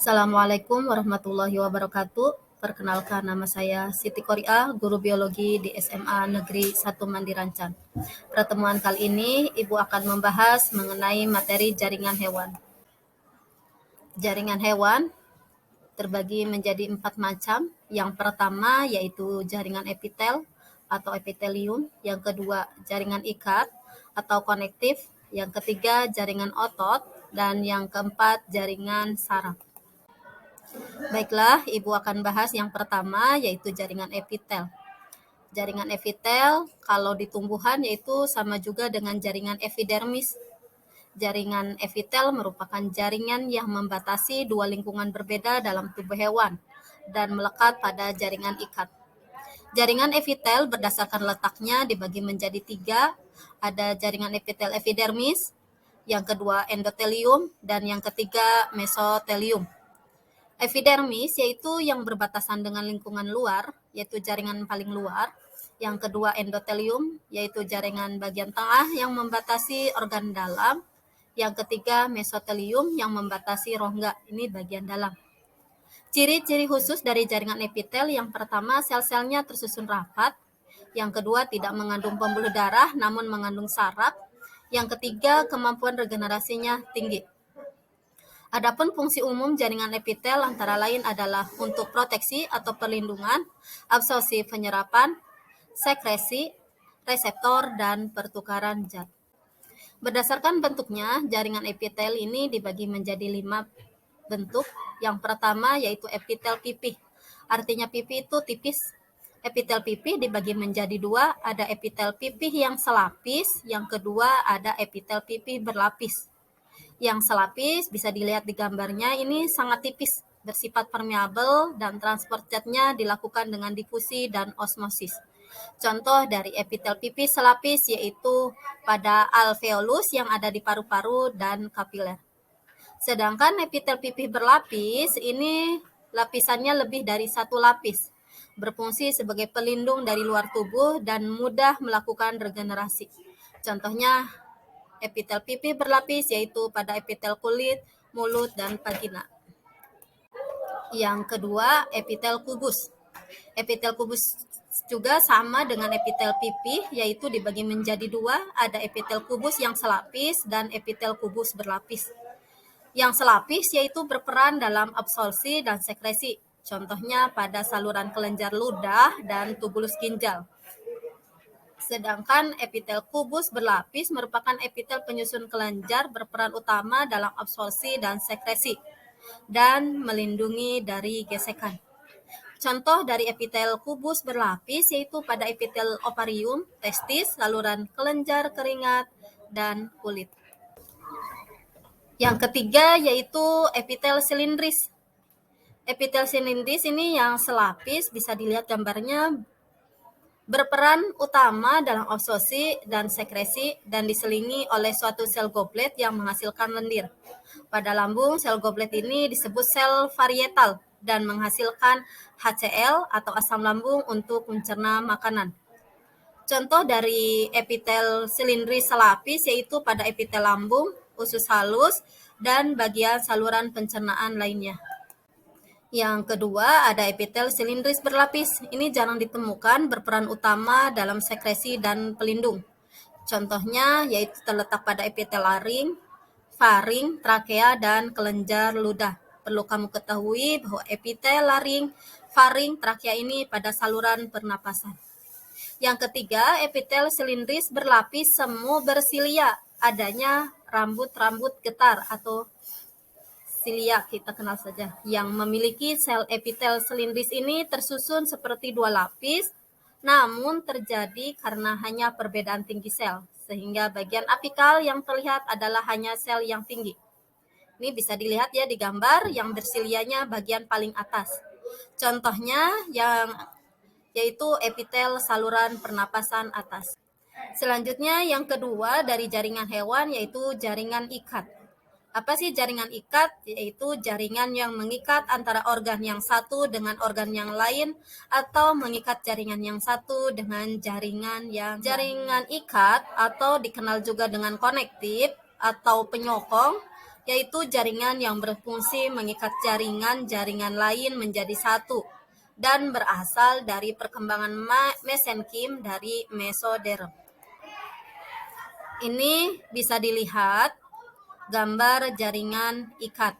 Assalamualaikum warahmatullahi wabarakatuh. Perkenalkan, nama saya Siti Qoriah, guru biologi di SMA Negeri 1 Mandirancan. Pertemuan kali ini Ibu akan membahas mengenai materi jaringan hewan. Jaringan hewan terbagi menjadi 4 macam. Yang pertama yaitu jaringan epitel atau epitelium, yang kedua jaringan ikat atau konektif, yang ketiga jaringan otot, dan yang keempat jaringan saraf. Baiklah, Ibu akan bahas yang pertama yaitu jaringan epitel. Jaringan epitel kalau di tumbuhan yaitu sama juga dengan jaringan epidermis. Jaringan epitel merupakan jaringan yang membatasi dua lingkungan berbeda dalam tubuh hewan dan melekat pada jaringan ikat. Jaringan epitel berdasarkan letaknya dibagi menjadi 3. Ada jaringan epitel epidermis, yang kedua endotelium, dan yang ketiga mesotelium. Epidermis yaitu yang berbatasan dengan lingkungan luar, yaitu jaringan paling luar. Yang kedua endotelium, yaitu jaringan bagian tengah yang membatasi organ dalam. Yang ketiga mesotelium yang membatasi rongga, ini bagian dalam. Ciri-ciri khusus dari jaringan epitel: yang pertama, sel-selnya tersusun rapat. Yang kedua, tidak mengandung pembuluh darah namun mengandung saraf. Yang ketiga, kemampuan regenerasinya tinggi. Adapun fungsi umum jaringan epitel antara lain adalah untuk proteksi atau perlindungan, absorpsi penyerapan, sekresi, reseptor, dan pertukaran zat. Berdasarkan bentuknya, jaringan epitel ini dibagi menjadi 5 bentuk. Yang pertama yaitu epitel pipih. Artinya pipih itu tipis. Epitel pipih dibagi menjadi 2, ada epitel pipih yang selapis, yang kedua ada epitel pipih berlapis. Yang selapis bisa dilihat di gambarnya, ini sangat tipis, bersifat permeabel, dan transport zatnya dilakukan dengan difusi dan osmosis. Contoh dari epitel pipih selapis yaitu pada alveolus yang ada di paru-paru dan kapiler. Sedangkan epitel pipih berlapis ini lapisannya lebih dari 1 lapis, berfungsi sebagai pelindung dari luar tubuh dan mudah melakukan regenerasi. Contohnya epitel pipih berlapis yaitu pada epitel kulit, mulut, dan vagina. Yang kedua, epitel kubus. Epitel kubus juga sama dengan epitel pipih, yaitu dibagi menjadi 2, ada epitel kubus yang selapis dan epitel kubus berlapis. Yang selapis yaitu berperan dalam absorpsi dan sekresi, contohnya pada saluran kelenjar ludah dan tubulus ginjal. Sedangkan epitel kubus berlapis merupakan epitel penyusun kelenjar, berperan utama dalam absorpsi dan sekresi, dan melindungi dari gesekan. Contoh dari epitel kubus berlapis yaitu pada epitel ovarium, testis, saluran kelenjar keringat, dan kulit. Yang ketiga yaitu epitel silindris. Epitel silindris ini yang selapis, bisa dilihat gambarnya, berperan utama dalam absorpsi dan sekresi dan diselingi oleh suatu sel goblet yang menghasilkan lendir. Pada lambung, sel goblet ini disebut sel varietal dan menghasilkan HCl atau asam lambung untuk mencerna makanan. Contoh dari epitel silindris selapis yaitu pada epitel lambung, usus halus, dan bagian saluran pencernaan lainnya. Yang kedua, ada epitel silindris berlapis. Ini jarang ditemukan, berperan utama dalam sekresi dan pelindung. Contohnya yaitu terletak pada epitel laring, faring, trakea, dan kelenjar ludah. Perlu kamu ketahui bahwa epitel laring, faring, trakea ini pada saluran pernapasan. Yang ketiga, epitel silindris berlapis semu bersilia. Adanya rambut-rambut getar atau silia kita kenal saja, yang memiliki sel epitel silindris ini tersusun seperti 2 lapis, namun terjadi karena hanya perbedaan tinggi sel, sehingga bagian apikal yang terlihat adalah hanya sel yang tinggi. Ini bisa dilihat ya di gambar, yang bersilianya bagian paling atas. Contohnya yaitu epitel saluran pernapasan atas. Selanjutnya yang kedua dari jaringan hewan yaitu jaringan ikat. Apa sih jaringan ikat? Yaitu jaringan yang mengikat antara organ yang satu dengan organ yang lain, atau mengikat jaringan yang satu dengan jaringan yang jaringan ikat atau dikenal juga dengan konektif atau penyokong yaitu jaringan yang berfungsi mengikat jaringan-jaringan lain menjadi satu dan berasal dari perkembangan mesenkim dari mesoderm. Ini bisa dilihat gambar jaringan ikat.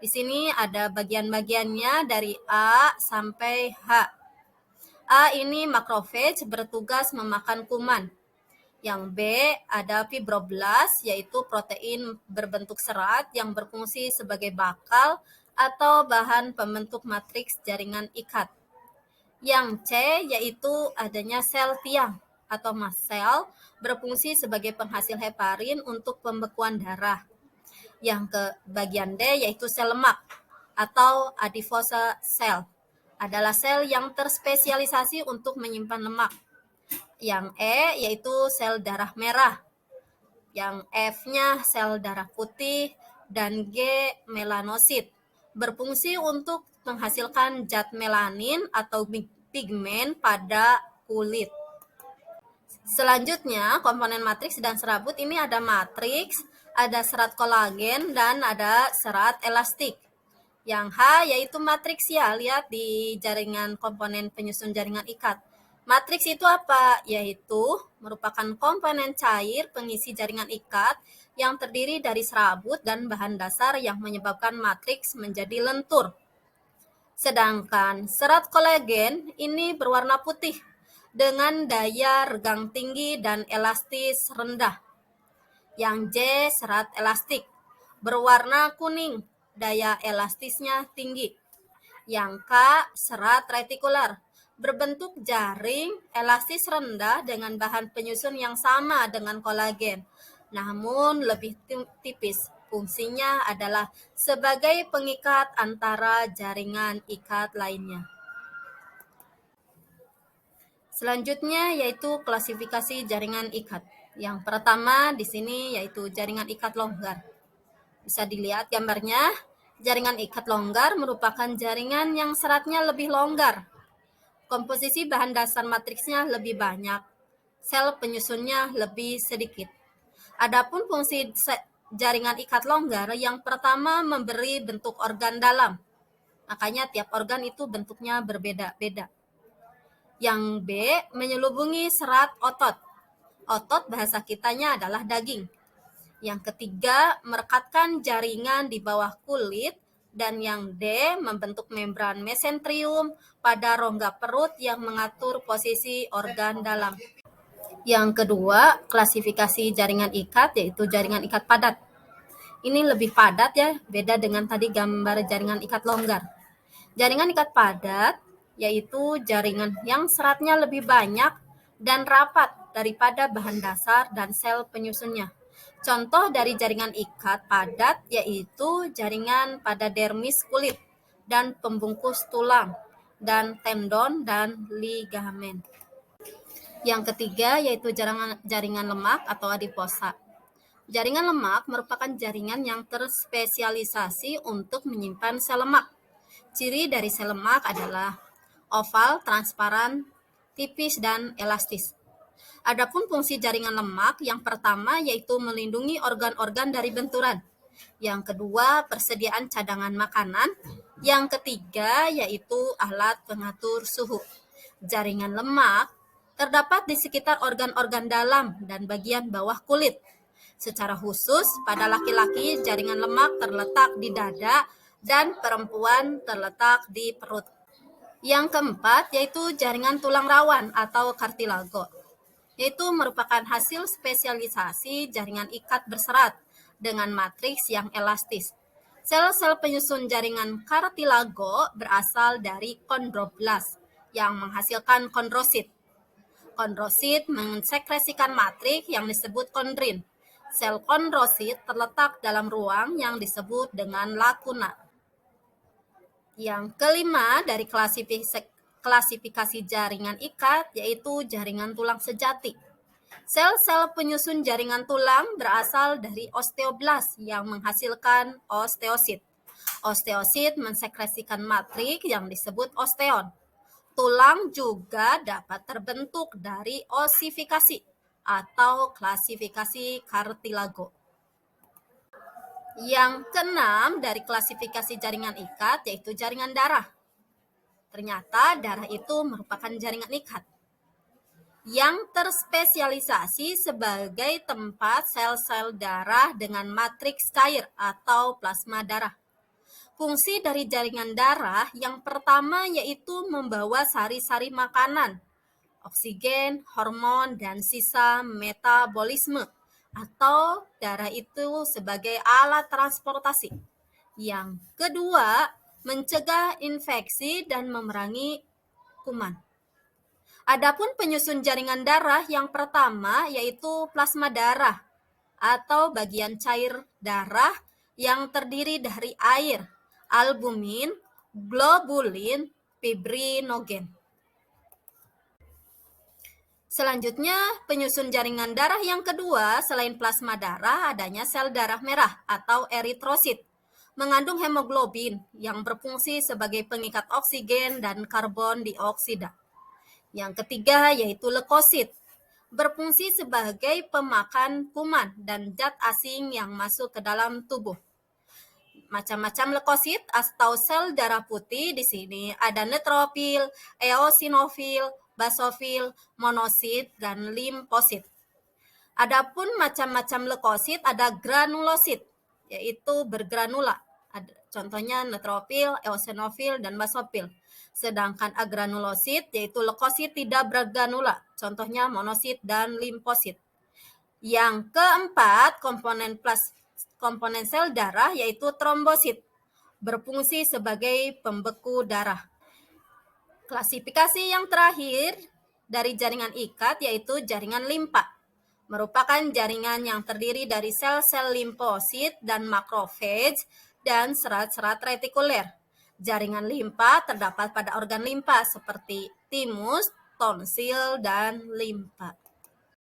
Di sini ada bagian-bagiannya dari A sampai H. A ini makrofage bertugas memakan kuman. Yang B ada fibroblast, yaitu protein berbentuk serat yang berfungsi sebagai bakal atau bahan pembentuk matriks jaringan ikat. Yang C yaitu adanya sel tiang atau mast cell berfungsi sebagai penghasil heparin untuk pembekuan darah. Yang ke bagian D yaitu sel lemak atau adipose cell. Adalah sel yang terspesialisasi untuk menyimpan lemak. Yang E yaitu sel darah merah. Yang F-nya sel darah putih dan G melanosit. Berfungsi untuk menghasilkan zat melanin atau pigmen pada kulit. Selanjutnya, komponen matriks dan serabut ini ada matriks, ada serat kolagen, dan ada serat elastik. Yang H yaitu matriks ya, lihat di jaringan komponen penyusun jaringan ikat. Matriks itu apa? Yaitu merupakan komponen cair pengisi jaringan ikat yang terdiri dari serabut dan bahan dasar yang menyebabkan matriks menjadi lentur. Sedangkan serat kolagen ini berwarna putih dengan daya regang tinggi dan elastis rendah. Yang J serat elastik berwarna kuning, daya elastisnya tinggi. Yang K serat retikular berbentuk jaring, elastis rendah dengan bahan penyusun yang sama dengan kolagen, namun lebih tipis. Fungsinya adalah sebagai pengikat antara jaringan ikat lainnya. Selanjutnya yaitu klasifikasi jaringan ikat. Yang pertama di sini yaitu jaringan ikat longgar. Bisa dilihat gambarnya, jaringan ikat longgar merupakan jaringan yang seratnya lebih longgar. Komposisi bahan dasar matriksnya lebih banyak, sel penyusunnya lebih sedikit. Adapun fungsi jaringan ikat longgar yang pertama memberi bentuk organ dalam. Makanya tiap organ itu bentuknya berbeda-beda. Yang B menyelubungi serat otot. Otot bahasa kitanya adalah daging. Yang ketiga merekatkan jaringan di bawah kulit. Dan yang D membentuk membran mesenterium pada rongga perut yang mengatur posisi organ dalam. Yang kedua, klasifikasi jaringan ikat yaitu jaringan ikat padat. Ini lebih padat ya, beda dengan tadi gambar jaringan ikat longgar. Jaringan ikat padat yaitu jaringan yang seratnya lebih banyak dan rapat daripada bahan dasar dan sel penyusunnya. Contoh dari jaringan ikat padat yaitu jaringan pada dermis kulit dan pembungkus tulang dan tendon dan ligamen. Yang ketiga yaitu jaringan lemak atau adiposa. Jaringan lemak merupakan jaringan yang terspesialisasi untuk menyimpan sel lemak. Ciri dari sel lemak adalah oval, transparan, tipis, dan elastis. Adapun fungsi jaringan lemak yang pertama yaitu melindungi organ-organ dari benturan. Yang kedua, persediaan cadangan makanan. Yang ketiga yaitu alat pengatur suhu. Jaringan lemak terdapat di sekitar organ-organ dalam dan bagian bawah kulit. Secara khusus, pada laki-laki jaringan lemak terletak di dada dan perempuan terletak di perut. Yang keempat yaitu jaringan tulang rawan atau kartilago, yaitu merupakan hasil spesialisasi jaringan ikat berserat dengan matriks yang elastis. Sel-sel penyusun jaringan kartilago berasal dari kondroblast yang menghasilkan kondrosit. Kondrosit mensekresikan matriks yang disebut kondrin. Sel kondrosit terletak dalam ruang yang disebut dengan lakuna. Yang kelima dari klasifikasi jaringan ikat yaitu jaringan tulang sejati. Sel-sel penyusun jaringan tulang berasal dari osteoblast yang menghasilkan osteosit. Osteosit mensekresikan matriks yang disebut osteon. Tulang juga dapat terbentuk dari osifikasi atau klasifikasi kartilago. Yang keenam dari klasifikasi jaringan ikat yaitu jaringan darah. Ternyata darah itu merupakan jaringan ikat yang terspesialisasi sebagai tempat sel-sel darah dengan matriks cair atau plasma darah. Fungsi dari jaringan darah yang pertama yaitu membawa sari-sari makanan, oksigen, hormon, dan sisa metabolisme atau darah itu sebagai alat transportasi. Yang kedua, mencegah infeksi dan memerangi kuman. Adapun penyusun jaringan darah yang pertama yaitu plasma darah atau bagian cair darah yang terdiri dari air, albumin, globulin, fibrinogen. Selanjutnya, penyusun jaringan darah yang kedua selain plasma darah adanya sel darah merah atau eritrosit, mengandung hemoglobin yang berfungsi sebagai pengikat oksigen dan karbon dioksida. Yang ketiga yaitu leukosit, berfungsi sebagai pemakan kuman dan zat asing yang masuk ke dalam tubuh. Macam-macam leukosit atau sel darah putih di sini ada neutrofil, eosinofil, basofil, monosit, dan limfosit. Adapun macam-macam leukosit ada granulosit, yaitu bergranula. Contohnya neutrofil, eosinofil, dan basofil. Sedangkan agranulosit yaitu leukosit tidak bergranula, contohnya monosit dan limfosit. Yang keempat, komponen sel darah yaitu trombosit, berfungsi sebagai pembeku darah. Klasifikasi yang terakhir dari jaringan ikat yaitu jaringan limpa, merupakan jaringan yang terdiri dari sel-sel limfosit dan makrofage dan serat-serat retikuler. Jaringan limpa terdapat pada organ limpa seperti timus, tonsil, dan limpa.